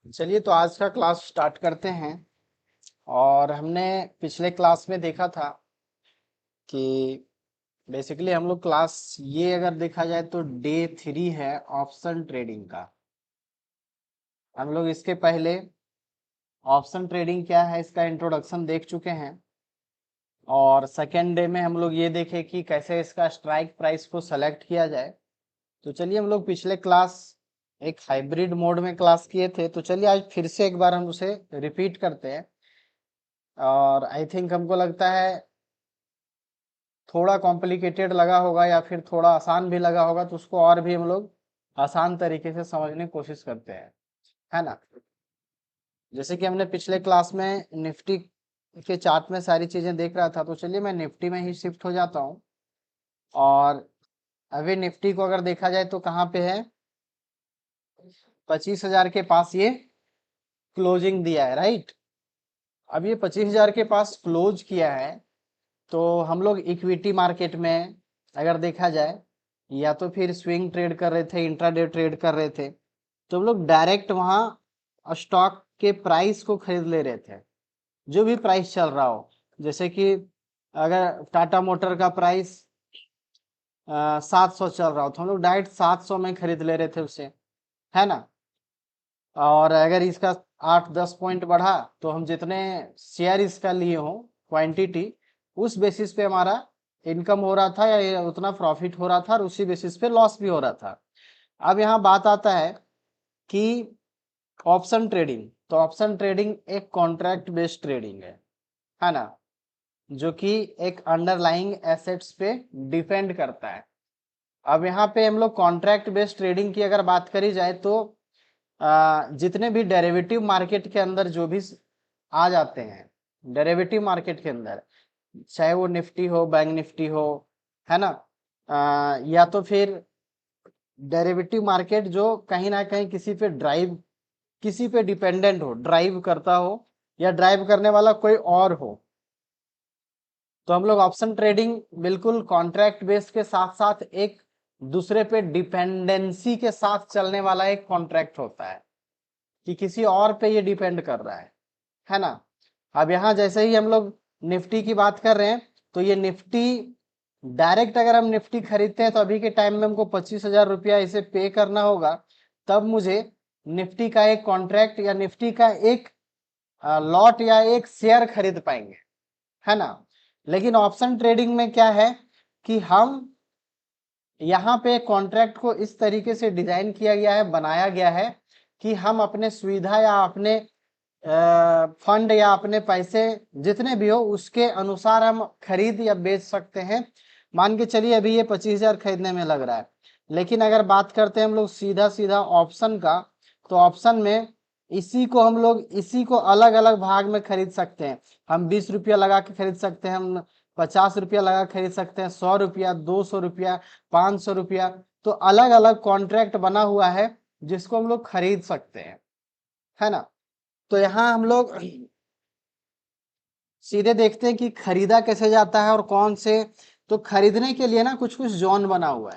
चलिए तो आज का क्लास स्टार्ट करते हैं। और हमने पिछले क्लास में देखा था कि बेसिकली हम लोग क्लास ये अगर देखा जाए तो डे 3 है ऑप्शन ट्रेडिंग का। हम लोग इसके पहले ऑप्शन ट्रेडिंग क्या है इसका इंट्रोडक्शन देख चुके हैं। और सेकेंड डे में हम लोग ये देखे कि कैसे इसका स्ट्राइक प्राइस को सेलेक्ट किया जाए। तो चलिए हम लोग पिछले क्लास एक हाइब्रिड मोड में क्लास किए थे, तो चलिए आज फिर से एक बार हम उसे रिपीट करते हैं। और आई थिंक हमको लगता है थोड़ा कॉम्प्लिकेटेड लगा होगा या फिर थोड़ा आसान भी लगा होगा, तो उसको और भी हम लोग आसान तरीके से समझने की कोशिश करते हैं, है ना। जैसे कि हमने पिछले क्लास में निफ्टी के चार्ट में सारी चीजें देख रहा था, तो चलिए मैं निफ्टी में ही शिफ्ट हो जाता हूँ। और अभी निफ्टी को अगर देखा जाए तो कहाँ पे है, 25,000 के पास ये क्लोजिंग दिया है, राइट। अब ये 25,000 के पास क्लोज किया है, तो हम लोग इक्विटी मार्केट में अगर देखा जाए या तो फिर स्विंग ट्रेड कर रहे थे, इंट्राडे ट्रेड कर रहे थे, तो हम लोग डायरेक्ट वहां स्टॉक के प्राइस को खरीद ले रहे थे, जो भी प्राइस चल रहा हो। जैसे कि अगर टाटा मोटर का प्राइस 700 चल रहा हो, तो हम लोग डायरेक्ट 700 में खरीद ले रहे थे उसे, है ना। और अगर इसका 8-10 पॉइंट बढ़ा तो हम जितने शेयर इसका लिए हो क्वांटिटी, उस बेसिस पे हमारा इनकम हो रहा था या ये उतना प्रॉफिट हो रहा था, और उसी बेसिस पे लॉस भी हो रहा था। अब यहाँ बात आता है कि ऑप्शन ट्रेडिंग, तो ऑप्शन ट्रेडिंग एक कॉन्ट्रैक्ट बेस्ड ट्रेडिंग है ना, जो कि एक अंडरलाइंग एसेट्स पे डिपेंड करता है। अब यहाँ पे हम लोग कॉन्ट्रैक्ट बेस्ड ट्रेडिंग की अगर बात करी जाए तो जितने भी डेरिवेटिव मार्केट के अंदर जो भी आ जाते हैं, डेरिवेटिव मार्केट के अंदर, चाहे वो निफ्टी हो, बैंक निफ्टी हो, है ना, या तो फिर डेरिवेटिव मार्केट जो कहीं ना कहीं किसी पे डिपेंडेंट हो, ड्राइव करता हो, या ड्राइव करने वाला कोई और हो, तो हम लोग ऑप्शन ट्रेडिंग बिल्कुल कॉन्ट्रैक्ट बेस के साथ साथ एक दूसरे पे डिपेंडेंसी के साथ चलने वाला एक कॉन्ट्रैक्ट होता है कि किसी और पे ये डिपेंड कर रहा है ना। अब यहाँ जैसे ही हम लोग निफ्टी की बात कर रहे हैं, तो ये निफ्टी डायरेक्ट अगर हम निफ्टी खरीदते हैं तो अभी के टाइम में हमको 25,000 रुपया इसे पे करना होगा, तब मुझे निफ्टी का एक कॉन्ट्रैक्ट या निफ्टी का एक लॉट या एक शेयर खरीद पाएंगे, है ना। लेकिन ऑप्शन ट्रेडिंग में क्या है कि हम यहाँ पे कॉन्ट्रैक्ट को इस तरीके से डिजाइन किया गया है, बनाया गया है कि हम अपने सुविधा या अपने फंड या अपने पैसे जितने भी हो उसके अनुसार हम खरीद या बेच सकते हैं। मान के चलिए अभी ये 25,000 खरीदने में लग रहा है, लेकिन अगर बात करते हैं हम लोग सीधा सीधा ऑप्शन का, तो ऑप्शन में इसी को अलग अलग भाग में खरीद सकते हैं। हम 20 रुपया लगा के खरीद सकते हैं, हम 50 रुपया लगा खरीद सकते हैं, 100 रुपया, 200 रुपया, 500 रुपया। तो अलग अलग कॉन्ट्रैक्ट बना हुआ है जिसको हम लोग खरीद सकते हैं, है ना। तो यहाँ हम लोग सीधे देखते हैं कि खरीदा कैसे जाता है और कौन से। तो खरीदने के लिए ना कुछ कुछ जोन बना हुआ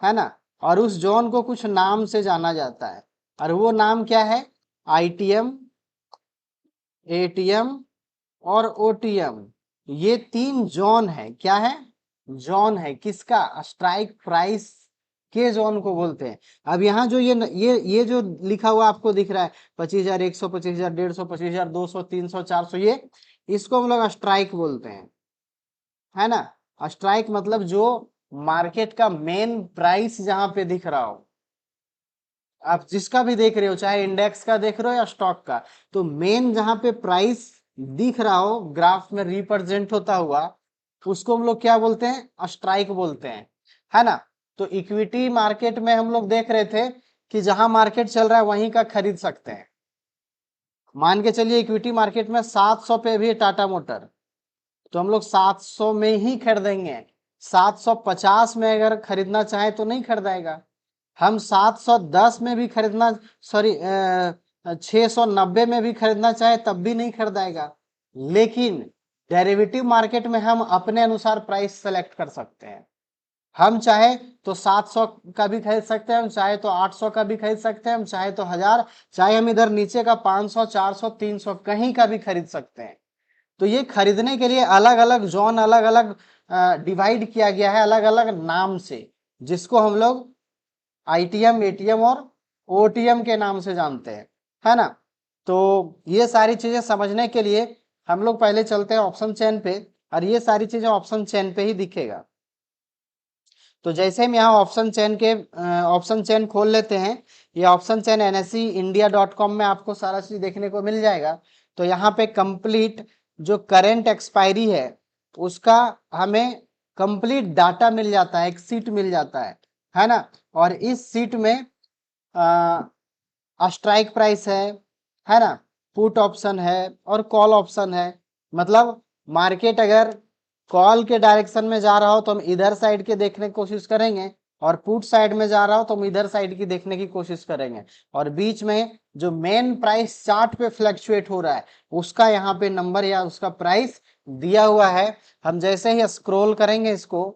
है ना। और उस जोन को कुछ नाम से जाना जाता है, और वो नाम क्या है, आईटीएम, एटीएम और ओटीएम। ये 3 जोन है। क्या है, जोन है किसका, स्ट्राइक प्राइस के जोन को बोलते हैं। अब यहाँ जो ये जो लिखा हुआ आपको दिख रहा है, 25,000, 100, 25,000, 150, 25,000, 200, 300, 400, ये इसको हम लोग स्ट्राइक बोलते हैं, है ना। स्ट्राइक मतलब जो मार्केट का मेन प्राइस जहां पे दिख रहा हो, आप जिसका भी देख रहे हो, चाहे इंडेक्स का देख रहे हो या स्टॉक का, तो मेन जहां पे प्राइस दिख रहा हो ग्राफ में रिप्रेजेंट होता हुआ, उसको हम लोग क्या बोलते हैं, स्ट्राइक बोलते हैं, है ना। तो इक्विटी मार्केट में हम लोग देख रहे थे कि जहां मार्केट चल रहा है वहीं का खरीद सकते हैं। मान के चलिए इक्विटी मार्केट में 700 पे भी टाटा मोटर, तो हम लोग 700 में ही खरीदेंगे। 750 में अगर खरीदना चाहे तो नहीं खरीदाएगा। हम 710 में भी खरीदना, सॉरी 690 में भी खरीदना चाहे तब भी नहीं खरीदाएगा। लेकिन डेरिवेटिव मार्केट में हम अपने अनुसार प्राइस सेलेक्ट कर सकते हैं, हम चाहे तो 700 का भी खरीद सकते हैं, हम चाहे तो 800 का भी खरीद सकते हैं, हम चाहे तो 1000, चाहे हम इधर नीचे का 500 400 300 कहीं का भी खरीद सकते हैं। तो ये खरीदने के लिए अलग अलग जोन, अलग अलग डिवाइड किया गया है अलग अलग नाम से, जिसको हम लोग आईटीएम, एटीएम और ओटीएम के नाम से जानते हैं, है ना। तो ये सारी चीजें समझने के लिए हम लोग पहले चलते हैं ऑप्शन चेन पे, और ये सारी चीजें ऑप्शन चेन पे ही दिखेगा। तो जैसे हम यहाँ ऑप्शन चेन खोल लेते हैं, ये ऑप्शन चेन NSEindia.com में आपको सारा चीज देखने को मिल जाएगा। तो यहाँ पे कंप्लीट जो करेंट एक्सपायरी है उसका हमें कंप्लीट डाटा मिल जाता है, एक सीट मिल जाता है ना। और इस सीट में स्ट्राइक प्राइस है ना, पुट ऑप्शन है और कॉल ऑप्शन है। मतलब मार्केट अगर कॉल के डायरेक्शन में जा रहा हो तो हम इधर साइड के देखने की कोशिश करेंगे, और पुट साइड में जा रहा हो तो हम इधर साइड की देखने की कोशिश करेंगे। और बीच में जो मेन प्राइस चार्ट पे फ्लक्चुएट हो रहा है उसका यहाँ पे नंबर या उसका प्राइस दिया हुआ है। हम जैसे ही स्क्रॉल करेंगे इसको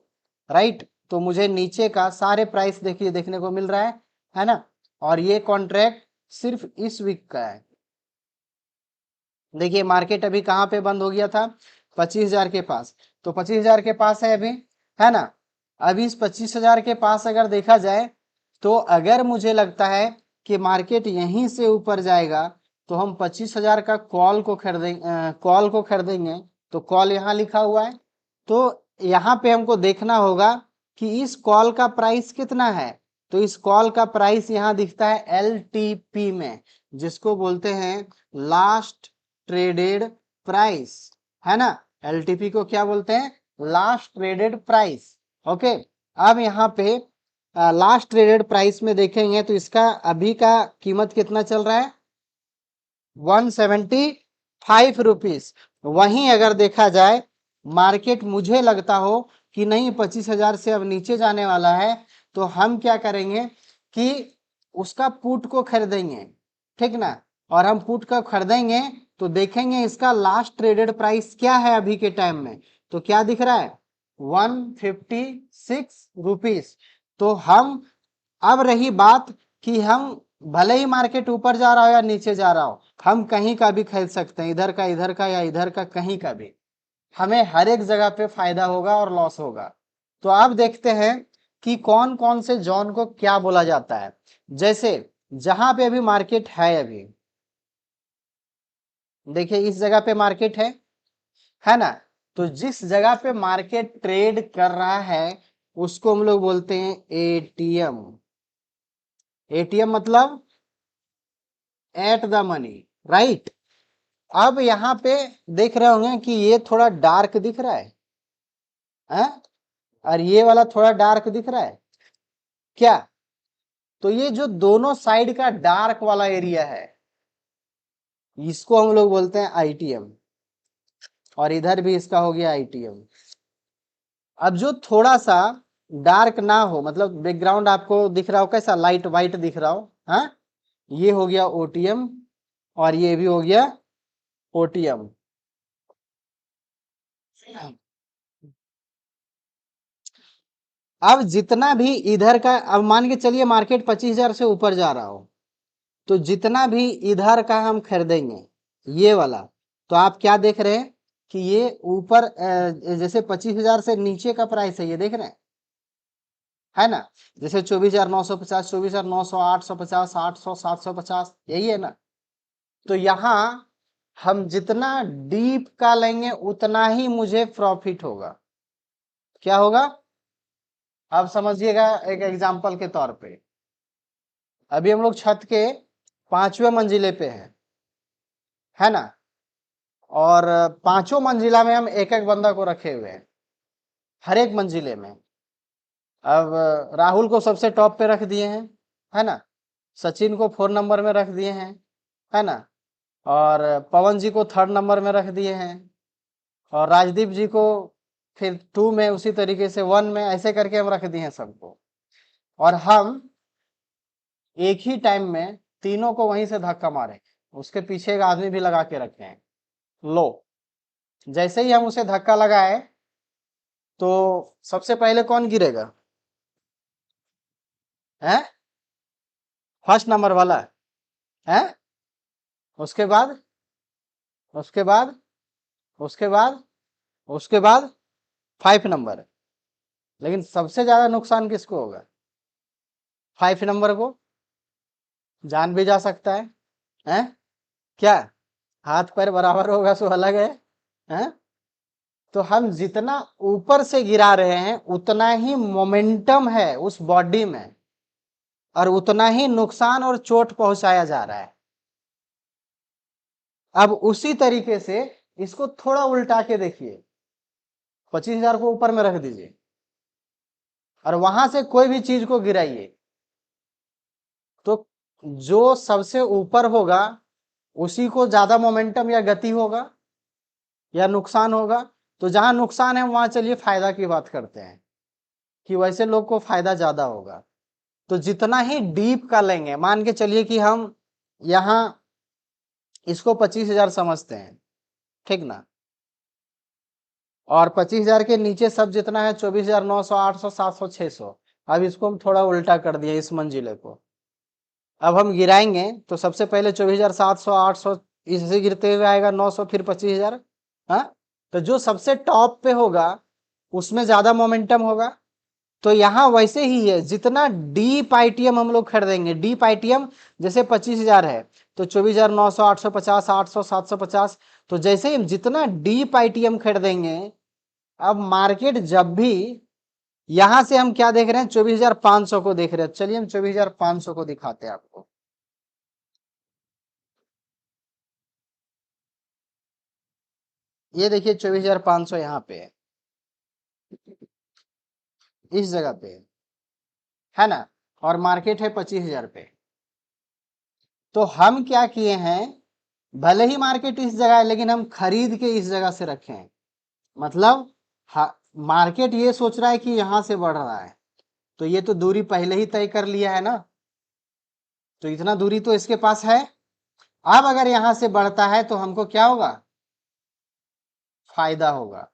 राइट, तो मुझे नीचे का सारे प्राइस देखिए देखने को मिल रहा है ना। और ये कॉन्ट्रैक्ट सिर्फ इस वीक का है। देखिए मार्केट अभी कहाँ पे बंद हो गया था, 25,000 के पास। तो 25,000 के पास है अभी, है ना। अभी इस 25,000 के पास अगर देखा जाए तो अगर मुझे लगता है कि मार्केट यहीं से ऊपर जाएगा तो हम 25,000 का कॉल को खरीदेंगे। तो कॉल यहाँ लिखा हुआ है, तो यहाँ पे हमको देखना होगा कि इस कॉल का प्राइस कितना है। तो इस कॉल का प्राइस यहाँ दिखता है LTP में, जिसको बोलते हैं लास्ट ट्रेडेड प्राइस, है ना। LTP को क्या बोलते हैं, लास्ट ट्रेडेड प्राइस। ओके, अब यहाँ पे लास्ट ट्रेडेड प्राइस में देखेंगे तो इसका अभी का कीमत कितना चल रहा है, 175 रुपीज। वहीं अगर देखा जाए मार्केट मुझे लगता हो कि नहीं 25,000 से अब नीचे जाने वाला है, तो हम क्या करेंगे कि उसका पुट को खरीदेंगे, ठीक ना। और हम पुट का खरीदेंगे तो देखेंगे इसका लास्ट ट्रेडेड प्राइस क्या है अभी के टाइम में। तो क्या दिख रहा है, 156 रुपीज। तो हम, अब रही बात कि हम भले ही मार्केट ऊपर जा रहा हो या नीचे जा रहा हो, हम कहीं का भी खरीद सकते हैं, इधर का या इधर का, कहीं का भी। हमें हर एक जगह पे फायदा होगा और लॉस होगा। तो अब देखते हैं कि कौन कौन से जोन को क्या बोला जाता है। जैसे जहां पे अभी मार्केट है, अभी देखिए इस जगह पे मार्केट है ना। तो जिस जगह पे मार्केट ट्रेड कर रहा है उसको हम लोग बोलते हैं एटीएम। एटीएम मतलब एट द मनी, राइट। अब यहाँ पे देख रहे होंगे कि ये थोड़ा डार्क दिख रहा है? और ये वाला थोड़ा डार्क दिख रहा है क्या। तो ये जो दोनों साइड का डार्क वाला एरिया है इसको हम लोग बोलते हैं आईटीएम, और इधर भी इसका हो गया आईटीएम। अब जो थोड़ा सा डार्क ना हो, मतलब बैकग्राउंड आपको दिख रहा हो कैसा, लाइट वाइट दिख रहा हो, हाँ, ये हो गया ओटीएम, और ये भी हो गया ओटीएम। अब जितना भी इधर का, अब मान के चलिए मार्केट 25,000 से ऊपर जा रहा हो, तो जितना भी इधर का हम खरीदेंगे ये वाला, तो आप क्या देख रहे हैं कि ये ऊपर जैसे 25,000 से नीचे का प्राइस है, ये देख रहे हैं, है ना। जैसे 24,950, 24,900, 850, 800, 750, यही है ना। तो यहाँ हम जितना डीप का लेंगे उतना ही मुझे प्रॉफिट होगा। क्या होगा, अब समझिएगा एक एग्जांपल के तौर पे। अभी हम लोग छत के 5वें मंजिले पे है ना। और पांचों मंजिला में हम एक एक बंदा को रखे हुए हैं, हर एक मंजिले में। अब राहुल को सबसे टॉप पे रख दिए हैं, है ना। सचिन को 4 नंबर में रख दिए हैं, है ना। और पवन जी को 3rd नंबर में रख दिए हैं, और राजदीप जी को फिर 2 में, उसी तरीके से 1 में, ऐसे करके हम रख दिए हैं सबको। और हम एक ही टाइम में तीनों को वहीं से धक्का मारे, उसके पीछे एक आदमी भी लगा के रखे हैं। लो, जैसे ही हम उसे धक्का लगाए तो सबसे पहले कौन गिरेगा, है, फर्स्ट नंबर वाला है, उसके बाद उसके बाद उसके बाद उसके बाद 5 नंबर। लेकिन सबसे ज्यादा नुकसान किसको होगा? 5 नंबर को। जान भी जा सकता है क्या? हाथ पैर बराबर होगा सो अलग है? तो हम जितना ऊपर से गिरा रहे हैं उतना ही मोमेंटम है उस बॉडी में, और उतना ही नुकसान और चोट पहुंचाया जा रहा है। अब उसी तरीके से इसको थोड़ा उल्टा के देखिए, 25,000 को ऊपर में रख दीजिए और वहां से कोई भी चीज को गिराइए, तो जो सबसे ऊपर होगा उसी को ज्यादा मोमेंटम या गति होगा या नुकसान होगा। तो जहां नुकसान है वहां चलिए फायदा की बात करते हैं कि वैसे लोग को फायदा ज्यादा होगा। तो जितना ही डीप का लेंगे, मान के चलिए कि हम यहाँ इसको 25,000 समझते हैं, ठीक ना, और 25,000 के नीचे सब जितना है 24,900, 800, 700, 600। अब इसको हम थोड़ा उल्टा कर दिए इस मंजिले को। अब हम गिराएंगे तो सबसे पहले 24,700, 800 इससे गिरते हुए आएगा 900, फिर 25,000। हाँ, तो जो सबसे टॉप पे होगा उसमें ज्यादा मोमेंटम होगा। तो यहाँ वैसे ही है, जितना डीप आईटीएम हम लोग खरीदेंगे, डीप आईटीएम जैसे 25,000 है तो 24,900, 850, 800, 750। तो जैसे ही जितना डीप आईटीएम खरीदेंगे, अब मार्केट जब भी यहां से हम क्या देख रहे हैं, 24,500 को देख रहे हैं। चलिए हम 24,500 को दिखाते हैं आपको। ये देखिए 24,500 यहाँ पे है, इस जगह पे है ना, और मार्केट है 25,000 पे। तो हम क्या किए हैं, भले ही मार्केट इस जगह है लेकिन हम खरीद के इस जगह से रखे हैं। मतलब मार्केट ये सोच रहा है कि यहां से बढ़ रहा है, तो ये तो दूरी पहले ही तय कर लिया है ना, तो इतना दूरी तो इसके पास है। अब अगर यहां से बढ़ता है तो हमको क्या होगा, फायदा होगा।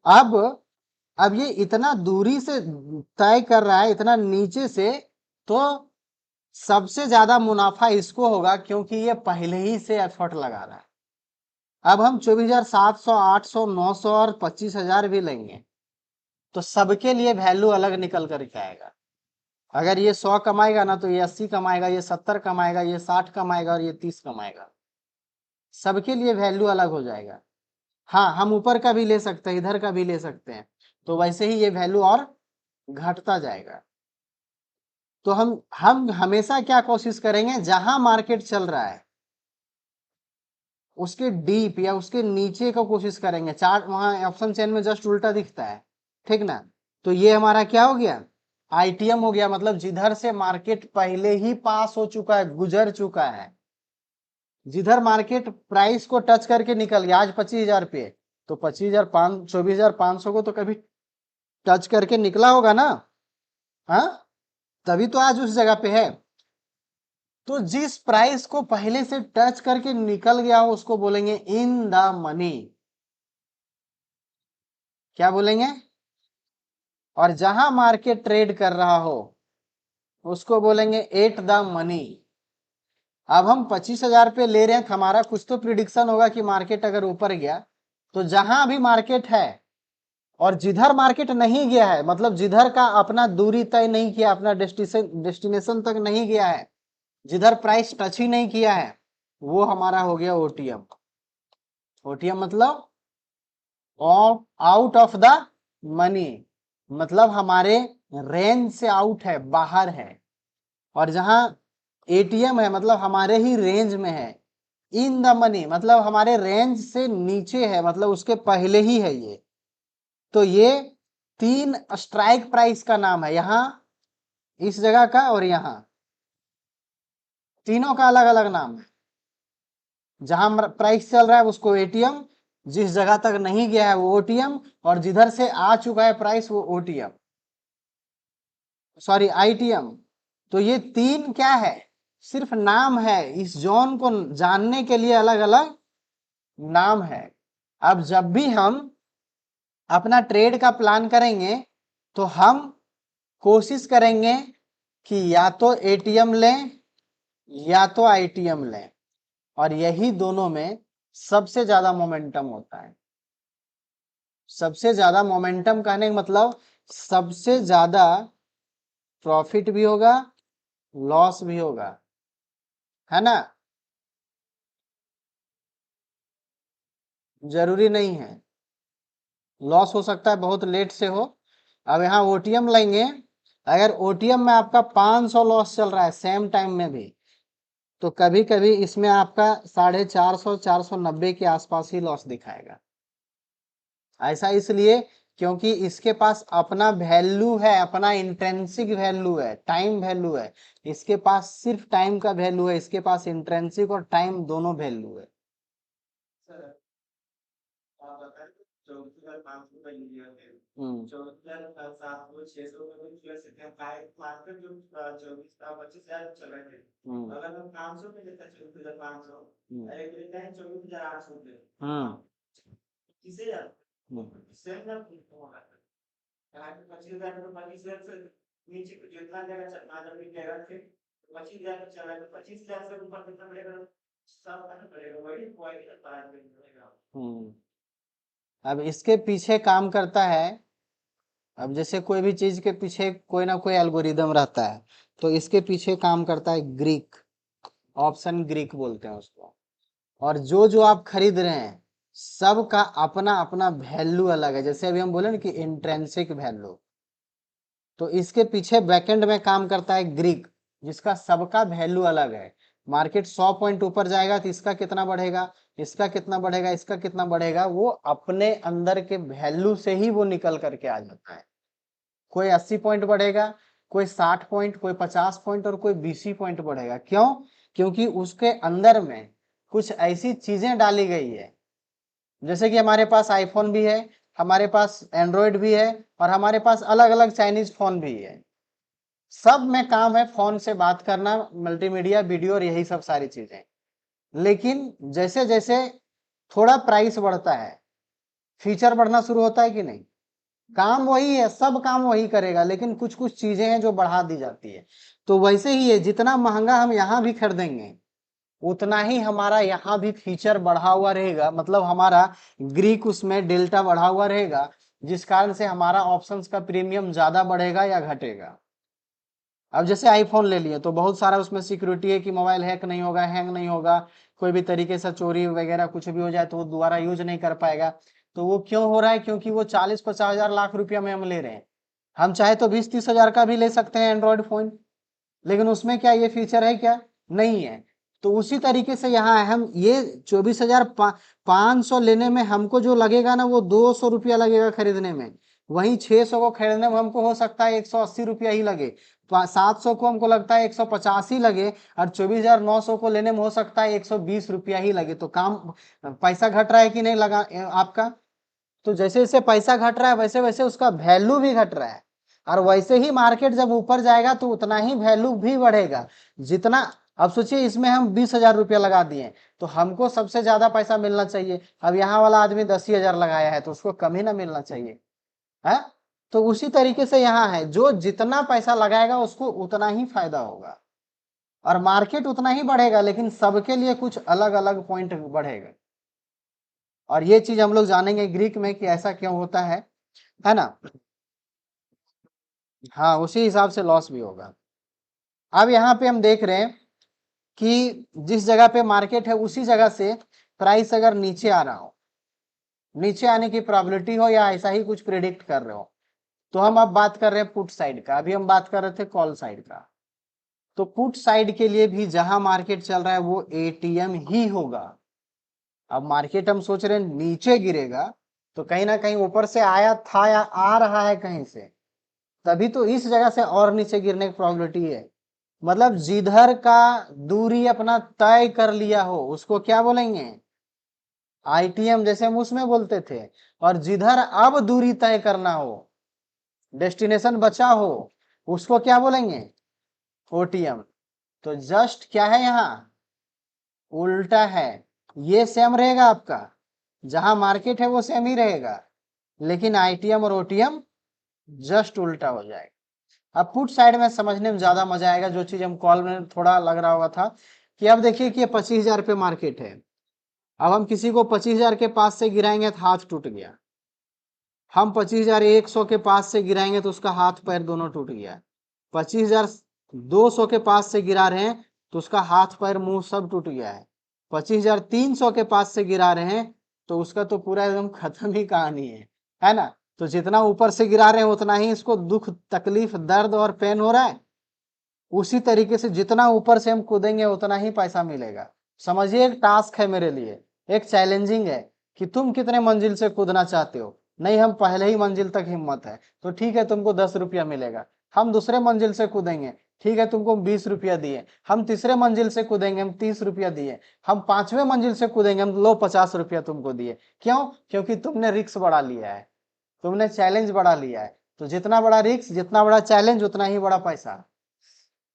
अब अब ये इतना दूरी से तय कर रहा है, इतना नीचे से, तो सबसे ज्यादा मुनाफा इसको होगा क्योंकि ये पहले ही से एफर्ट लगा रहा है। अब हम 24,700, 800, 900 और 25,000 भी लेंगे तो सबके लिए वैल्यू अलग निकल करके आएगा। अगर ये 100 कमाएगा ना तो ये 80 कमाएगा, ये 70 कमाएगा, ये 60 कमाएगा और ये 30 कमाएगा। सबके लिए वैल्यू अलग हो जाएगा। हाँ, हम ऊपर का भी ले सकते हैं, इधर का भी ले सकते हैं, तो वैसे ही ये वैल्यू और घटता जाएगा। तो हम हमेशा क्या कोशिश करेंगे, जहां मार्केट चल रहा है उसके डीप या उसके नीचे का कोशिश करेंगे। चार्ट वहां ऑप्शन चेन में जस्ट उल्टा दिखता है, ठीक ना। तो ये हमारा क्या हो गया, आईटीएम हो गया, मतलब जिधर से मार्केट पहले ही पास हो चुका है, गुजर चुका है। जिधर मार्केट प्राइस को टच करके निकल गया, आज 25,000 पे, तो 24,500 को तो कभी टच करके निकला होगा ना। हाँ, तभी तो आज उस जगह पे है। तो जिस प्राइस को पहले से टच करके निकल गया हो उसको बोलेंगे इन द मनी। क्या बोलेंगे? और जहां मार्केट ट्रेड कर रहा हो उसको बोलेंगे एट द मनी। अब हम 25,000 पे ले रहे हैं, हमारा कुछ तो प्रिडिक्शन होगा कि मार्केट अगर ऊपर गया, तो जहां भी मार्केट है और जिधर मार्केट नहीं गया है, मतलब जिधर का अपना दूरी तय नहीं किया, अपना डेस्टिनेशन तक नहीं गया है, जिधर प्राइस टच ही नहीं किया है, वो हमारा हो गया ओटीएम। ओटीएम मतलब आउट ऑफ द मनी, मतलब हमारे रेंज से आउट है, बाहर है। और जहां एटीएम है मतलब हमारे ही रेंज में है। इन द मनी मतलब हमारे रेंज से नीचे है, मतलब उसके पहले ही है ये। तो ये 3 स्ट्राइक प्राइस का नाम है, यहां, इस जगह का और यहां, तीनों का अलग अलग नाम है। जहां प्राइस चल रहा है उसको एटीएम, जिस जगह तक नहीं गया है वो ओटीएम, और जिधर से आ चुका है प्राइस वो ओटीएम, सॉरी आईटीएम। तो ये 3 क्या है, सिर्फ नाम है, इस जोन को जानने के लिए अलग अलग नाम है। अब जब भी हम अपना ट्रेड का प्लान करेंगे तो हम कोशिश करेंगे कि या तो एटीएम लें या तो आईटीएम लें, और यही दोनों में सबसे ज्यादा मोमेंटम होता है। सबसे ज्यादा मोमेंटम कहने का मतलब सबसे ज्यादा प्रॉफिट भी होगा, लॉस भी होगा, है ना। जरूरी नहीं है, लॉस हो सकता है बहुत लेट से हो। अब यहाँ ओटीएम लेंगे, अगर ओटीएम में आपका 500 लॉस चल रहा है सेम टाइम में भी, तो कभी कभी इसमें आपका 450 490 के आसपास ही लॉस दिखाएगा। ऐसा इसलिए क्योंकि इसके पास अपना वैल्यू है, अपना इंट्रेंसिक वैल्यू है, टाइम वैल्यू है। इसके पास सिर्फ टाइम का वैल्यू है, इसके पास इंट्रेंसिक और टाइम दोनों वैल्यू है। हम्म 24,700 चल रहे थे। हम्म अगर हम 500 पे लेते 24,500 हम्म एक लेते हैं 24,800 पे हम्म किसे यार सेम ना होगा कहा कि 25,000 तो 25,000 से नीचे जितना जगह चलना जब भी जगह थे 25,000 पे चला तो 25,000 से ऊपर कितना मिलेगा, सब करना पड़ेगा, वही पॉइंट का पार मिलेगा। अब इसके पीछे काम करता है, अब जैसे कोई भी चीज के पीछे कोई ना कोई एल्गोरिदम रहता है, तो इसके पीछे काम करता है ग्रीक, ऑप्शन ग्रीक बोलते हैं उसको। और जो जो आप खरीद रहे हैं सबका अपना अपना वैल्यू अलग है। जैसे अभी हम बोले ना कि इंट्रेंसिक वैल्यू, तो इसके पीछे बैकएंड में काम करता है ग्रीक, जिसका सबका वैल्यू अलग है। मार्केट 100 पॉइंट ऊपर जाएगा तो इसका कितना बढ़ेगा, इसका कितना बढ़ेगा, इसका कितना बढ़ेगा, वो अपने अंदर के वैल्यू से ही वो निकल करके आ जाता है। कोई 80 पॉइंट बढ़ेगा, कोई 60 पॉइंट, कोई 50 पॉइंट और कोई 20 पॉइंट बढ़ेगा। क्यों? क्योंकि उसके अंदर में कुछ ऐसी चीजें डाली गई है। जैसे कि हमारे पास आईफोन भी है, हमारे पास एंड्रॉयड भी है, और हमारे पास अलग अलग चाइनीज फोन भी है। सब में काम है फोन से बात करना, मल्टीमीडिया वीडियो और यही सब सारी चीजें। लेकिन जैसे जैसे थोड़ा प्राइस बढ़ता है, फीचर बढ़ना शुरू होता है कि नहीं। काम वही है, सब काम वही करेगा, लेकिन कुछ कुछ चीजें हैं जो बढ़ा दी जाती है। तो वैसे ही है, जितना महंगा हम यहाँ भी खरीदेंगे उतना ही हमारा यहाँ भी फीचर बढ़ा हुआ रहेगा, मतलब हमारा ग्रीक उसमें डेल्टा बढ़ा हुआ रहेगा, जिस कारण से हमारा ऑप्शंस का प्रीमियम ज्यादा बढ़ेगा या घटेगा। अब जैसे आईफोन ले लिए तो बहुत सारा उसमें सिक्योरिटी है कि मोबाइल हैक नहीं होगा, हैंग नहीं होगा, कोई भी तरीके से चोरी वगैरह कुछ भी हो जाए तो वो दोबारा यूज नहीं कर पाएगा। तो वो क्यों हो रहा है? क्योंकि वो 40-50 हजार लाख रुपया में हम ले रहे हैं। हम चाहे तो 20-30 हजार का भी ले सकते हैं एंड्रॉयड फोन, लेकिन उसमें क्या ये फीचर है क्या? नहीं है। तो उसी तरीके से यहाँ है, हम ये 24,500 लेने में हमको जो लगेगा ना वो 200 रुपया लगेगा खरीदने में, वहीं 600 को खरीदने में हमको हो सकता है 180 रुपया ही लगे, 700 को हमको लगता है 150 ही लगे, और 24,900 को लेने में हो सकता है 120 रुपया ही लगे। तो काम पैसा घट रहा है कि नहीं लगा आपका? तो जैसे जैसे पैसा घट रहा है वैसे वैसे उसका वैल्यू भी घट रहा है, और वैसे ही मार्केट जब ऊपर जाएगा तो उतना ही वैल्यू भी बढ़ेगा। जितना, अब सोचिए इसमें हम 20,000 रुपया लगा दिए तो हमको सबसे ज्यादा पैसा मिलना चाहिए। अब यहाँ वाला आदमी 10,000 लगाया है तो उसको कम ही ना मिलना चाहिए, है। तो उसी तरीके से यहाँ है, जो जितना पैसा लगाएगा उसको उतना ही फायदा होगा, और मार्केट उतना ही बढ़ेगा, लेकिन सबके लिए कुछ अलग अलग पॉइंट बढ़ेगा। और ये चीज हम लोग जानेंगे ग्रीक में कि ऐसा क्यों होता है ना। हाँ, उसी हिसाब से लॉस भी होगा। अब यहाँ पे हम देख रहे हैं कि जिस जगह पे मार्केट है उसी जगह से प्राइस अगर नीचे आ रहा हो, नीचे आने की प्रोबेबिलिटी हो, या ऐसा ही कुछ प्रिडिक्ट कर रहे हो, तो हम अब बात कर रहे हैं पुट साइड का, अभी हम बात कर रहे थे कॉल साइड का। तो पुट साइड के लिए भी जहां मार्केट चल रहा है वो एटीएम ही होगा। अब मार्केट हम सोच रहे हैं नीचे गिरेगा, तो कहीं ना कहीं ऊपर से आया था या आ रहा है कहीं से, तभी तो इस जगह से और नीचे गिरने की प्रोबेबिलिटी है। मतलब जिधर का दूरी अपना तय कर लिया हो उसको क्या बोलेंगे? आईटीएम, जैसे हम उसमें बोलते थे। और जिधर अब दूरी तय करना हो, डेस्टिनेशन बचा हो, उसको क्या बोलेंगे? ओटीएम। तो जस्ट क्या है यहाँ? उल्टा है। ये सेम रहेगा आपका, जहां मार्केट है वो सेम ही रहेगा, लेकिन आईटीएम और ओटीएम जस्ट उल्टा हो जाएगा। अब पुट साइड में समझने में ज्यादा मजा आएगा, जो चीज हम कॉल में थोड़ा लग रहा होगा था कि अब देखिए कि ये 25,000 पे मार्केट है। अब हम किसी को 25,000 के पास से गिराएंगे तो हाथ टूट गया, हम 25,100 के पास से गिराएंगे तो उसका हाथ पैर दोनों टूट गया, 25,200 के पास से गिरा रहे हैं तो उसका हाथ पैर मुंह सब टूट गया है, 25,300 के पास से गिरा रहे हैं तो उसका तो पूरा एकदम खत्म ही कहानी है ना। तो जितना ऊपर से गिरा रहे हैं उतना ही इसको दुख तकलीफ दर्द और पेन हो रहा है। उसी तरीके से जितना ऊपर से हम कूदेंगे उतना ही पैसा मिलेगा। समझिए एक टास्क है मेरे लिए, एक चैलेंजिंग है कि तुम कितने मंजिल से कूदना चाहते हो। नहीं हम पहले ही मंजिल तक हिम्मत है तो ठीक है तुमको 10 रुपया मिलेगा। हम दूसरे मंजिल से कूदेंगे, ठीक है तुमको 20 रुपया दिए। हम तीसरे मंजिल से कूदेंगे, हम 30 रुपया दिए। हम 5वें मंजिल से कूदेंगे, हम लो 50 रुपया तुमको दिए। क्यों? क्योंकि तुमने रिस्क बढ़ा लिया है, तुमने चैलेंज बढ़ा लिया है। तो जितना बड़ा रिस्क, जितना बड़ा चैलेंज, उतना ही बड़ा पैसा,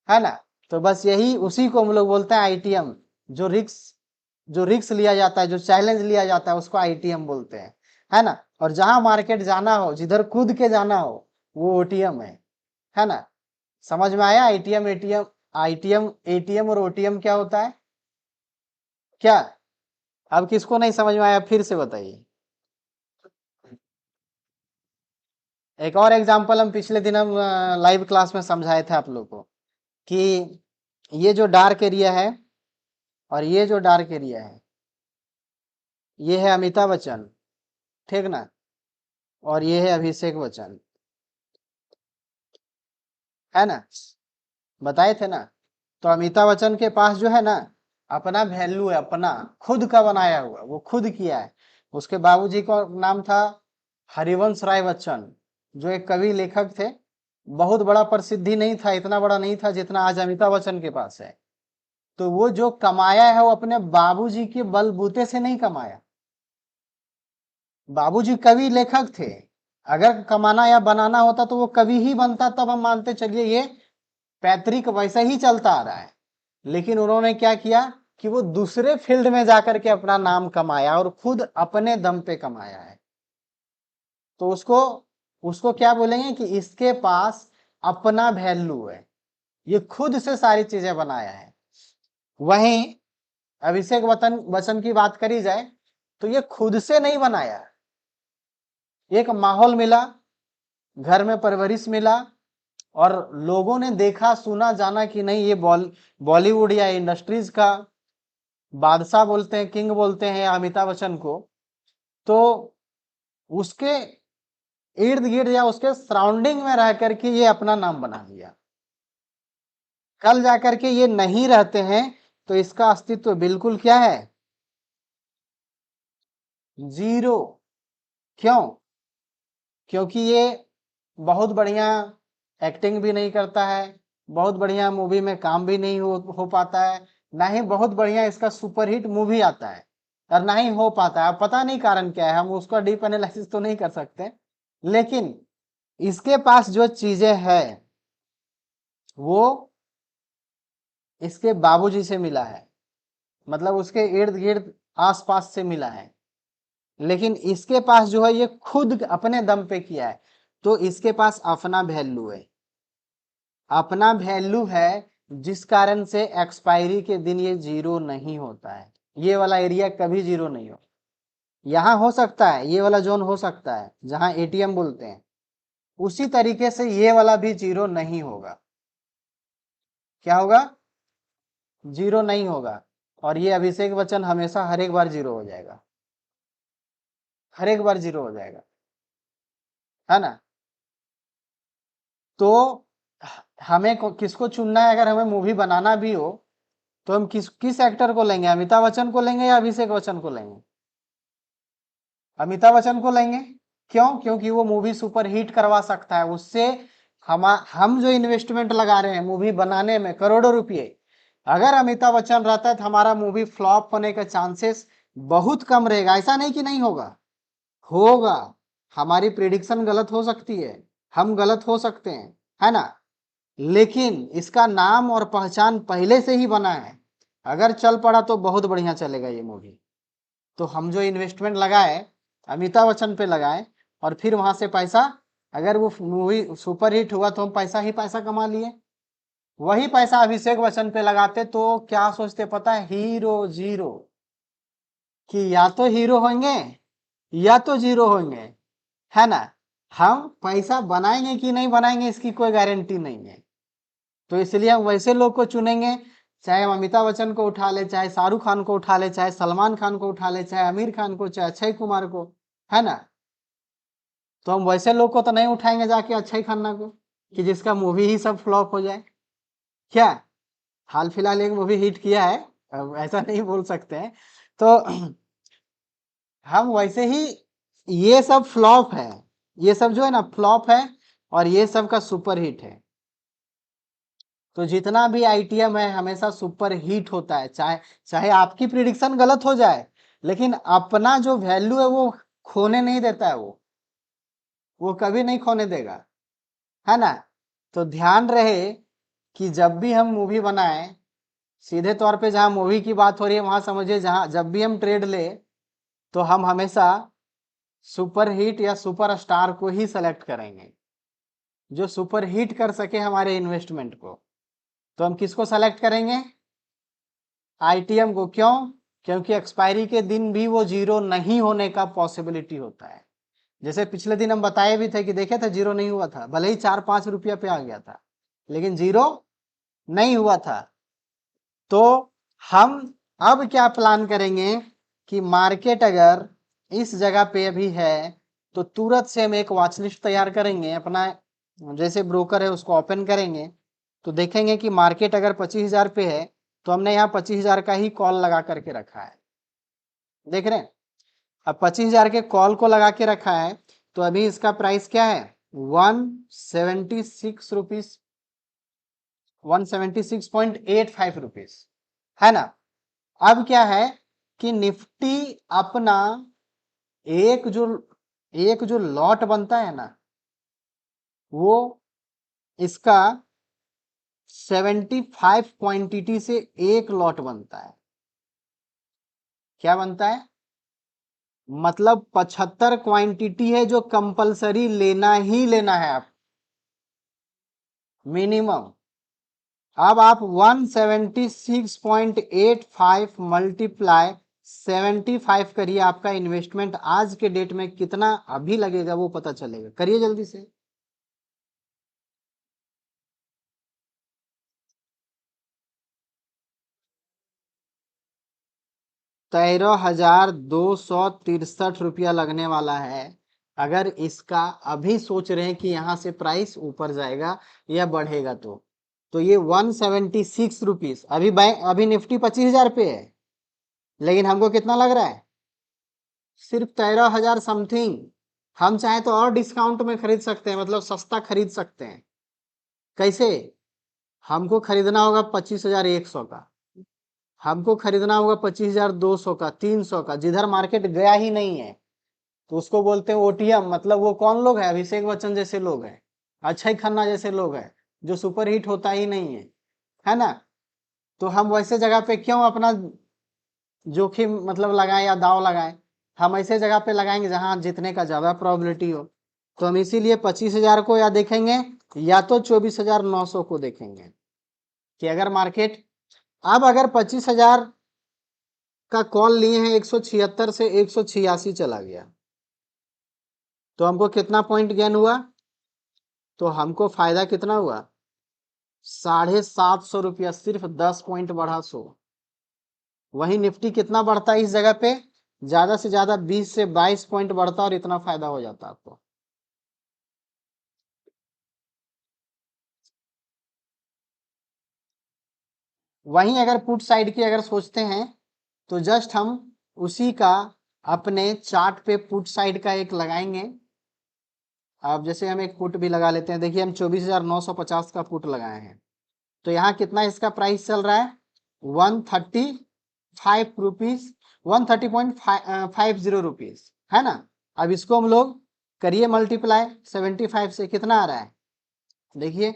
है ना। तो बस यही उसी को हम लोग बोलते हैं आईटीएम। जो रिक्स लिया जाता है, जो चैलेंज लिया जाता है उसको आईटीएम बोलते हैं, है ना। और जहां मार्केट जाना हो, जिधर कूद के जाना हो, वो ओटीएम है ना। समझ में आया? आईटीएम एटीएम, आईटीएम एटीएम और ओटीएम क्या होता है क्या? अब किसको नहीं समझ में आया फिर से बताइए। एक और एग्जांपल हम पिछले दिन हम लाइव क्लास में समझाए थे आप लोग को कि ये जो डार्क एरिया है और ये जो डार्क एरिया है, ये है अमिताभ बच्चन, ठीक ना, और ये है अभिषेक बच्चन, है ना, बताए थे ना। तो अमिताभ बच्चन के पास जो है ना अपना वैल्यू है, अपना खुद का बनाया हुआ, वो खुद किया है। उसके बाबूजी का नाम था हरिवंश राय बच्चन, जो एक कवि लेखक थे। बहुत बड़ा प्रसिद्धि नहीं था, इतना बड़ा नहीं था जितना आज अमिताभ बच्चन के पास है। तो वो जो कमाया है वो अपने बाबूजी के बलबूते से नहीं कमाया। बाबूजी कवि लेखक थे, अगर कमाना या बनाना होता तो वो कवि ही बनता, तब हम मानते चलिए ये पैतृक वैसे ही चलता आ रहा है। लेकिन उन्होंने क्या किया कि वो दूसरे फील्ड में जाकर के अपना नाम कमाया और खुद अपने दम पे कमाया है। तो उसको उसको क्या बोलेंगे कि इसके पास अपना वैल्यू है, ये खुद से सारी चीजें बनाया है। वहीं अभिषेक बच्चन की बात करी जाए तो ये खुद से नहीं बनाया, एक माहौल मिला, घर में परवरिश मिला, और लोगों ने देखा सुना जाना कि नहीं ये बॉलीवुड या इंडस्ट्रीज का बादशाह बोलते हैं, किंग बोलते हैं अमिताभ बच्चन को। तो उसके इर्द गिर्द या उसके सराउंडिंग में रह करके ये अपना नाम बना लिया। कल जाकर के ये नहीं रहते हैं तो इसका अस्तित्व बिल्कुल क्या है, जीरो। क्यों? क्योंकि ये बहुत बढ़िया एक्टिंग भी नहीं करता है, बहुत बढ़िया मूवी में काम भी नहीं हो पाता है, ना ही बहुत बढ़िया इसका सुपरहिट मूवी आता है, और ना ही हो पाता है। पता नहीं कारण क्या है, हम उसका डीप एनालिसिस तो नहीं कर सकते। लेकिन इसके पास जो चीजें हैं वो इसके बाबूजी से मिला है, मतलब उसके इर्द गिर्द आसपास से मिला है। लेकिन इसके पास जो है ये खुद अपने दम पे किया है, तो इसके पास अपना वैल्यू है, अपना वैल्यू है, जिस कारण से एक्सपायरी के दिन ये जीरो नहीं होता है। ये वाला एरिया कभी जीरो नहीं हो। यहाँ हो सकता है, ये वाला जोन हो सकता है जहां एटीएम बोलते हैं, उसी तरीके से ये वाला भी जीरो नहीं होगा। क्या होगा? जीरो नहीं होगा। और ये अभिषेक बच्चन हमेशा हर एक बार जीरो हो जाएगा, हर एक बार जीरो हो जाएगा, है ना। तो हमें किसको चुनना है? अगर हमें मूवी बनाना भी हो तो हम किस एक्टर को लेंगे? अमिताभ बच्चन को लेंगे या अभिषेक बच्चन को लेंगे? अमिताभ बच्चन को लेंगे। क्यों? क्योंकि वो मूवी सुपर हिट करवा सकता है। उससे हम जो इन्वेस्टमेंट लगा रहे हैं मूवी बनाने में करोड़ों रुपए, अगर अमिताभ बच्चन रहता है तो हमारा मूवी फ्लॉप होने का चांसेस बहुत कम रहेगा। ऐसा नहीं कि नहीं होगा, होगा। हमारी प्रिडिक्शन गलत हो सकती है, हम गलत हो सकते हैं, है ना। लेकिन इसका नाम और पहचान पहले से ही बना है, अगर चल पड़ा तो बहुत बढ़िया चलेगा ये मूवी। तो हम जो इन्वेस्टमेंट लगाए अमिताभ बच्चन पे लगाए और फिर वहां से पैसा अगर वो मूवी सुपर हिट हुआ तो हम पैसा ही पैसा कमा लिए। वही पैसा अभिषेक बच्चन पे लगाते तो क्या सोचते पता है, हीरो जीरो, कि या तो हीरो होंगे या तो जीरो होंगे, है ना। हम पैसा बनाएंगे कि नहीं बनाएंगे इसकी कोई गारंटी नहीं है। तो इसलिए हम वैसे लोग को चुनेंगे, चाहे हम अमिताभ बच्चन को उठा ले, चाहे शाहरुख खान को उठा ले, चाहे सलमान खान को उठा ले, चाहे आमिर खान को, चाहे अक्षय कुमार को, है ना। तो हम वैसे लोग को तो नहीं उठाएंगे जाके अक्षय खन्ना को, कि जिसका मूवी ही सब फ्लॉप हो जाए। क्या हाल फिलहाल एक मूवी हिट किया है, अब ऐसा नहीं बोल सकते हैं। तो हम वैसे ही, ये सब फ्लॉप है, ये सब जो है ना फ्लॉप है, और ये सब का सुपर हिट है। तो जितना भी आईटीएम है हमेशा सुपर हिट होता है, चाहे चाहे आपकी प्रिडिक्शन गलत हो जाए, लेकिन अपना जो वैल्यू है वो खोने नहीं देता है, वो कभी नहीं खोने देगा, है ना। तो ध्यान रहे कि जब भी हम मूवी बनाए, सीधे तौर पे जहां मूवी की बात हो रही है वहां समझिए, जहां जब भी हम ट्रेड ले तो हम हमेशा सुपर हिट या सुपर स्टार को ही सेलेक्ट करेंगे, जो सुपर हिट कर सके हमारे इन्वेस्टमेंट को। तो हम किसको सेलेक्ट करेंगे, आईटीएम को। क्यों? क्योंकि एक्सपायरी के दिन भी वो जीरो नहीं होने का पॉसिबिलिटी होता है। जैसे पिछले दिन हम बताए भी थे कि देखे थे जीरो नहीं हुआ था, भले ही 4-5 रुपया पे आ गया था, लेकिन जीरो नहीं हुआ था। तो हम अब क्या प्लान करेंगे कि मार्केट अगर इस जगह पे अभी है तो तुरंत से हम एक वॉच लिस्ट तैयार करेंगे अपना, जैसे ब्रोकर है उसको ओपन करेंगे, तो देखेंगे कि मार्केट अगर 25,000 पे है तो हमने यहाँ 25,000 का ही कॉल लगा करके रखा है, देख रहे हैं। अब 25,000 के कॉल को लगा के रखा है, तो अभी इसका प्राइस क्या है, 176 रुपीज, 176.85 रुपीज, है ना। अब क्या है कि निफ्टी अपना एक जो लॉट बनता है ना, वो इसका 75 क्वांटिटी से एक लॉट बनता है। क्या बनता है? मतलब 75 क्वांटिटी है जो कंपलसरी लेना ही लेना है आप, मिनिमम। अब आप 176.85 मल्टीप्लाई 75 करिए, आपका इन्वेस्टमेंट आज के डेट में कितना अभी लगेगा वो पता चलेगा। करिए जल्दी से। 13,263 रुपया लगने वाला है। अगर इसका अभी सोच रहे हैं कि यहां से प्राइस ऊपर जाएगा या बढ़ेगा, तो ये 176 रुपीज, अभी निफ्टी 25,000 पे है, लेकिन हमको कितना लग रहा है, सिर्फ 13,000 समथिंग। हम चाहे तो और डिस्काउंट में खरीद सकते हैं, मतलब सस्ता खरीद सकते हैं। कैसे? हमको खरीदना होगा 25,100 का, हमको खरीदना होगा 25,200 का, 300 का, जिधर मार्केट गया ही नहीं है। तो उसको बोलते हैं ओटीएम। मतलब वो कौन लोग है, अभिषेक बच्चन जैसे लोग हैं, अक्षय खन्ना जैसे लोग हैं, जो सुपर हिट होता ही नहीं है ना। तो हम वैसे जगह पे क्यों अपना जोखिम मतलब लगाएं या दाव लगाएं, हम ऐसे जगह पे लगाएंगे जहां जीतने का ज्यादा प्रोबेबिलिटी हो। तो हम इसीलिए 25,000 को या देखेंगे या तो 24,900 को देखेंगे, कि अगर मार्केट अब अगर 25,000 का कॉल लिए हैं 176 से 186 चला गया, तो हमको कितना पॉइंट गेन हुआ, तो हमको फायदा कितना हुआ, 750 रुपया, सिर्फ 10 पॉइंट बढ़ा 100। वही निफ्टी कितना बढ़ता है इस जगह पे, ज्यादा से ज्यादा 20 से 22 पॉइंट बढ़ता और इतना फायदा हो जाता आपको। वहीं अगर पुट साइड की अगर सोचते हैं तो जस्ट हम उसी का अपने चार्ट पे पुट साइड का एक लगाएंगे। अब जैसे हम एक पुट भी लगा लेते हैं, देखिए हम 24,950 का पुट लगाए हैं, तो यहाँ कितना इसका प्राइस चल रहा है, 135 रुपीज, 130.50 रुपीज, है ना। अब इसको हम लोग करिए मल्टीप्लाई 75 से, कितना आ रहा है देखिए,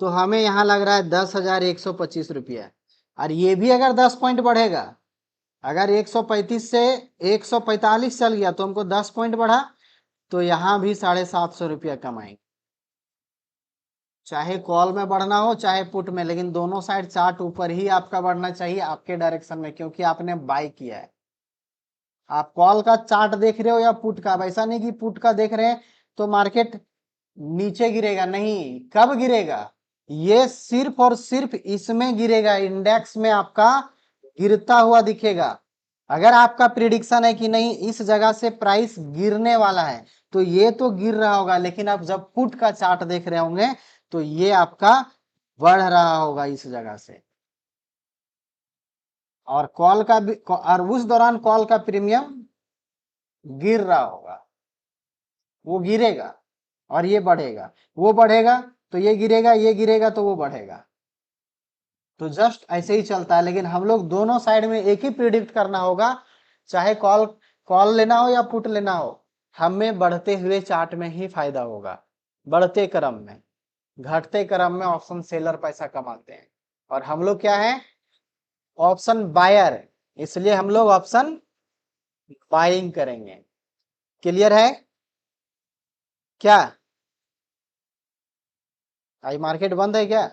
तो हमें यहाँ लग रहा है 10,125 रुपया। और ये भी अगर 10 पॉइंट बढ़ेगा, अगर 135 से 145 चल गया तो हमको 10 पॉइंट बढ़ा, तो यहां भी 750 रुपया कमाएंगे, चाहे कॉल में बढ़ना हो चाहे पुट में, लेकिन दोनों साइड चार्ट ऊपर ही आपका बढ़ना चाहिए आपके डायरेक्शन में, क्योंकि आपने बाय किया है। आप कॉल का चार्ट देख रहे हो या पुट का, ऐसा नहीं कि पुट का देख रहे हैं तो मार्केट नीचे गिरेगा, नहीं, कब गिरेगा, ये सिर्फ और सिर्फ इसमें गिरेगा, इंडेक्स में आपका गिरता हुआ दिखेगा। अगर आपका प्रिडिक्शन है कि नहीं इस जगह से प्राइस गिरने वाला है, तो ये तो गिर रहा होगा, लेकिन आप जब पुट का चार्ट देख रहे होंगे तो ये आपका बढ़ रहा होगा इस जगह से। और कॉल का भी, और उस दौरान कॉल का प्रीमियम गिर रहा होगा, वो गिरेगा और ये बढ़ेगा, वो बढ़ेगा तो ये गिरेगा, ये गिरेगा तो वो बढ़ेगा। तो जस्ट ऐसे ही चलता है, लेकिन हम लोग दोनों साइड में एक ही प्रिडिक्ट करना होगा, चाहे कॉल कॉल लेना हो या पुट लेना हो, हमें बढ़ते हुए चार्ट में ही फायदा होगा, बढ़ते क्रम में। घटते क्रम में ऑप्शन सेलर पैसा कमाते हैं, और हम लोग क्या है, ऑप्शन बायर, इसलिए हम लोग ऑप्शन बाइंग करेंगे। क्लियर है क्या? आज मार्केट बंद है क्या?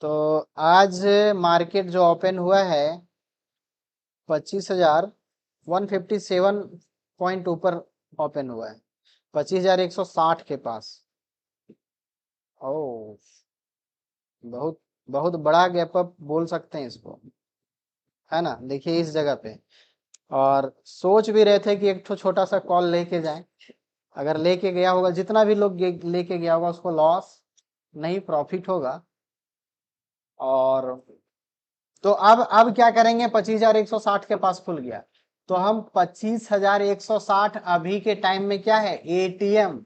तो आज मार्केट जो ओपन हुआ है 25,157 पॉइंट ऊपर ओपन हुआ है, 25,160 के पास। ओ, बहुत बहुत बड़ा गैप अप बोल सकते हैं इसको, है ना। देखिए इस जगह पे, और सोच भी रहे थे कि एक छोटा सा कॉल लेके जाएं, अगर लेके गया होगा, जितना भी लोग लेके गया होगा उसको लॉस नहीं, प्रॉफिट होगा। और तो अब क्या करेंगे, 25,160 के पास खुल गया, तो हम 25,160 अभी के टाइम में क्या है, एटीएम।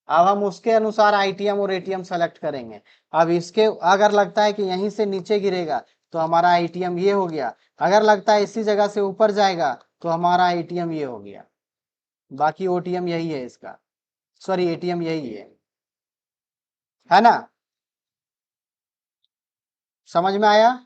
अब हम उसके अनुसार आईटीएम और एटीएम सेलेक्ट करेंगे। अब इसके अगर लगता है कि यहीं से नीचे गिरेगा तो हमारा आईटीएम ये हो गया, अगर लगता है इसी जगह से ऊपर जाएगा तो हमारा आईटीएम ये हो गया, बाकी ओटीएम यही है इसका, सॉरी एटीएम यही है ना। समझ में आया?